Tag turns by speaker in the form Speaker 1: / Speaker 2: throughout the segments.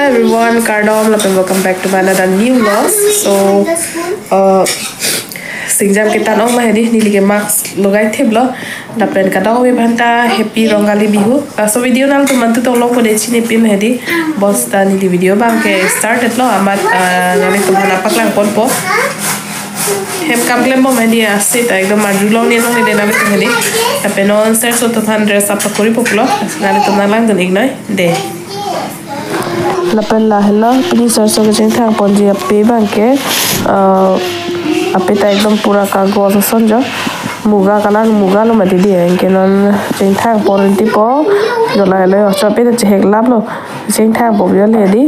Speaker 1: everyone, Cardom, and welcome back to another new vlog. So, singjam kita nong mahedi nili ke mask logai theblo, dapen kadang we banta happy rongali bihu. So video nang tu mantu tong log pada sini pin mahedi, bos tani di video bang ke started lo amat ngali tu mana paklang pon po. Hem kam klem bo mahedi asit ekdom majulong ni nong ni dena betu mahedi, dapen on ser so tu than dress apa kuri poklo, ngali tu nalang tu ignoi de. Lapen lah hello, ini सरसों के चिंता पंजी अपे बंके अपे ताई एकदम पूरा कागज संजो मुगा कलर मुगा लो मत दिए इनके नॉन चिंता पॉलिटी पो जो ला ले और चपे तो चेक लाभ लो चिंता पो भी ले दी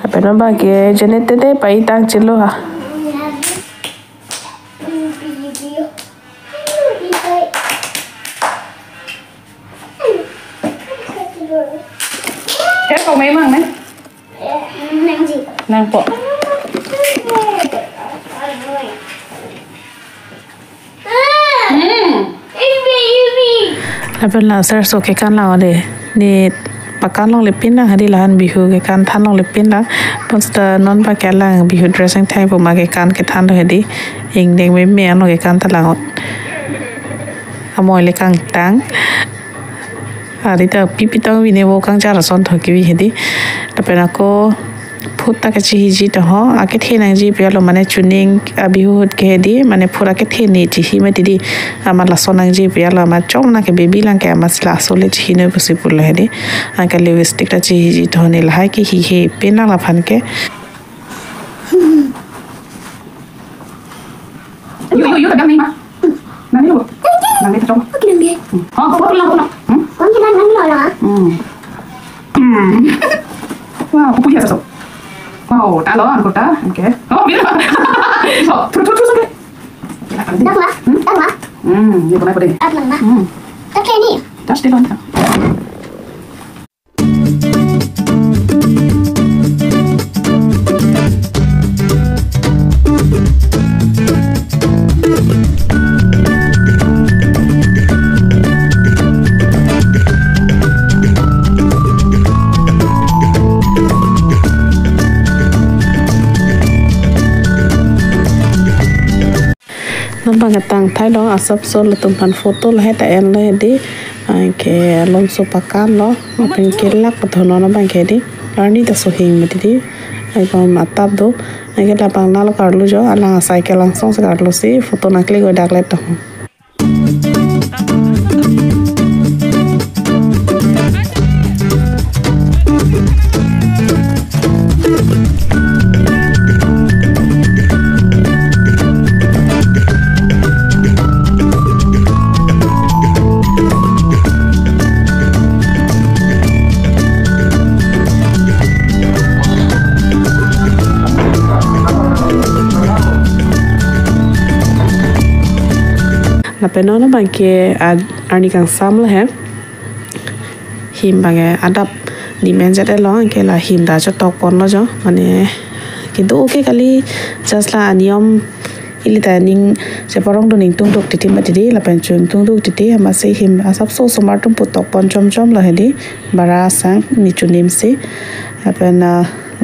Speaker 1: अपे नॉन बाकी जनेते दे पाई तांग चिल्लो हा
Speaker 2: Thế có mấy măng đấy?
Speaker 3: Nàng gì?
Speaker 2: Nàng bộ.
Speaker 1: Lapen lah सरसों के कान लावा दे ni pakan long lepin lah hari lahan bihu ke kan than long lepin lah posta non pakai lah bihu dressing time pun make kan ke than hadi ing deng me me ano ke kan talangot amoy le kang tang hari ta pipi tang wine wo kang cara son thoki wi hedi lapen ako फुटा के चीज़ तो हो आके थे ना जी पिया लो माने चुनिंग अभी हो के दी माने पूरा के थे नहीं चीज़ में दीदी हमारा सोना जी पिया लो हमारा चौक ना के बेबी लांग के हमारा लासोले चीज़ ने बस पुल है दी आके लिपस्टिक का चीज़ तो होने लगा कि ही पेना ला फन के
Speaker 2: Yo tadi ni mah. Nanti lu. Nanti tu.
Speaker 3: Kena dia.
Speaker 2: Oh, kau pulang.
Speaker 3: Kau jalan nang lola.
Speaker 2: Wow, kau punya sesuatu. Wow, tak lawan kau tak? Okay. Oh, bila? Oh, terus okey.
Speaker 3: Dah lah.
Speaker 2: Ni kau nak apa ni?
Speaker 3: Apa nak? Okay ni.
Speaker 2: Dah stay on.
Speaker 1: Nampak ketang Thai lo asap sol tumpan foto lah ta en le di ke lom so pakan lo makin kelak pathono na bang ke di arni ta so hing mati di ai ba matap do ai ke la bang nal kar lo jo ala cycle langsung se kar lo si foto na klik go dak le to Lapen ono bangke arni kang sam lah है him bange adap dimension elo ke la him da cho tok pon lo jo mane kintu oke kali just la niom ilita ning se porong do ning tung tok titi ma tidi lapen chung tung tok titi ama se him asap so somar tum putok pon chom chom la hedi bara sang ni chunim se lapen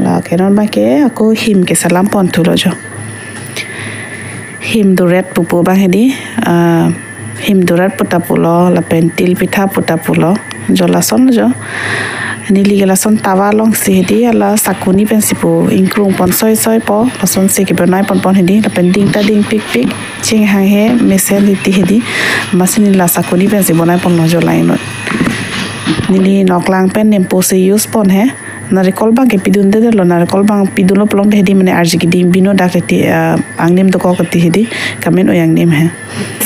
Speaker 1: la kenon bangke ako him ke salam pon thulo jo him duret pupu bang hedi him duret puta pulo lapen til pitha puta pulo jola son jo nili gela son tawa long si hedi ala sakuni pensipu inkrung pon soi soi po son se ke benai pon pon hedi lapen ding ta ding pik pik ching hang he mesel ti hedi masini la sakuni pensi bonai pon no jola inot nili noklang pen nempo se use pon he narikol bang ke pidun de lo narikol bang pidun lo plong de hedi mane arji ki dim bino dakati angnim to ko kati hedi kamen oyang nim he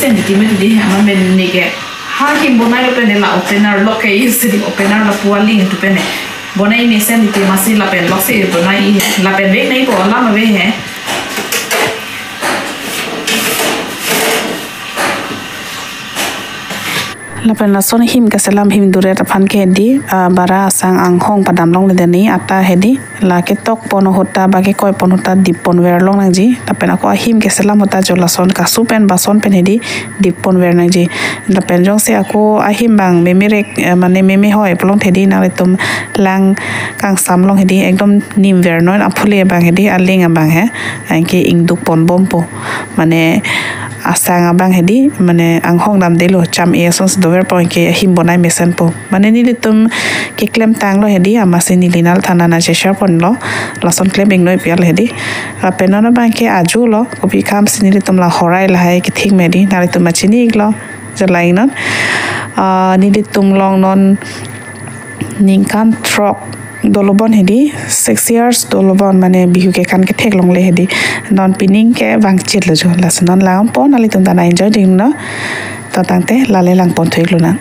Speaker 2: Sentiment di hama men ni ke ha kim bonai lo pene la opener lo ke isi di opener la puali tu pene bonai ni sen di masih la pen lo se bonai la pen ve nei bo la ma ve he
Speaker 1: lapen la son him ke selam him dure ta phan ke di bara sang ang hong padam long le deni ata hedi la ke tok pon hota ba ke koi pon hota dip pon ver long nang ji tapen ako him ke selam hota jo la son ka su pen ba son pen hedi dip pon ver nang ji lapen jong se ako ahim bang memirek mane meme hoi plong thedi na le tum lang kang sam long hedi ekdom nim ver non aphule bang hedi aling bang he anke ing duk pon bompo mane asang abang hedi mane ang hong dam delo cham e sons dover point ke him bonai mesen po mane ni tum ke klem tang lo hedi amase ni linal thana na cheshar pon lo lason klem ing noi pial hedi penona bang ke aju lo kopi kam sini tum la horai la hai ke thing medi na tum machini iglo jalai non ni tum long non ningkan trok dolobon hedi 6 years dolobon mane bihu ke kan ke thek long le hedi non pining ke bang chit lo jo las non laon pon ali tum dana enjoy ding no ta tangte la le lang pon thek lo na